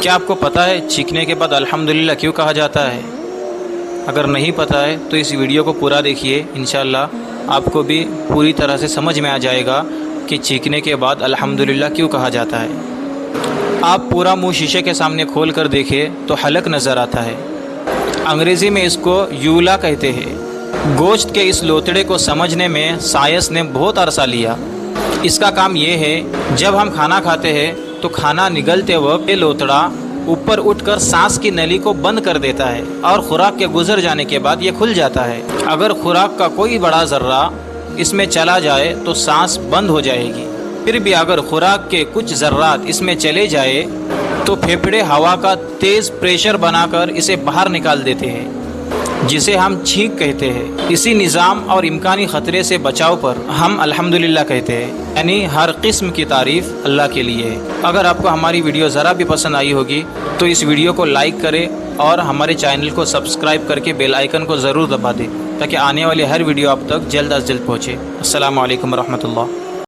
کیا آپ کو پتہ ہے چیخنے کے بعد الحمدللہ کیوں کہا جاتا ہے؟ اگر نہیں پتہ ہے تو اس ویڈیو کو پورا دیکھیے، انشاءاللہ آپ کو بھی پوری طرح سے سمجھ میں آ جائے گا کہ چیخنے کے بعد الحمدللہ کیوں کہا جاتا ہے۔ آپ پورا منہ شیشے کے سامنے کھول کر دیکھیں تو حلق نظر آتا ہے۔ انگریزی میں اس کو یولا کہتے ہیں۔ گوشت کے اس لوتڑے کو سمجھنے میں سائنس نے بہت عرصہ لیا۔ اس کا کام یہ ہے، جب ہم کھانا کھاتے ہیں تو کھانا نگلتے وقت یہ لوتڑا اوپر اٹھ کر سانس کی نلی کو بند کر دیتا ہے اور خوراک کے گزر جانے کے بعد یہ کھل جاتا ہے۔ اگر خوراک کا کوئی بڑا ذرہ اس میں چلا جائے تو سانس بند ہو جائے گی۔ پھر بھی اگر خوراک کے کچھ ذرات اس میں چلے جائے تو پھیپھڑے ہوا کا تیز پریشر بنا کر اسے باہر نکال دیتے ہیں، جسے ہم چھینک کہتے ہیں۔ اسی نظام اور امکانی خطرے سے بچاؤ پر ہم الحمدللہ کہتے ہیں، یعنی ہر قسم کی تعریف اللہ کے لیے ہے۔ اگر آپ کو ہماری ویڈیو ذرا بھی پسند آئی ہوگی تو اس ویڈیو کو لائک کریں اور ہمارے چینل کو سبسکرائب کر کے بیل آئیکن کو ضرور دبا دیں تاکہ آنے والی ہر ویڈیو آپ تک جلد از جلد پہنچے۔ السلام علیکم ورحمۃ اللہ۔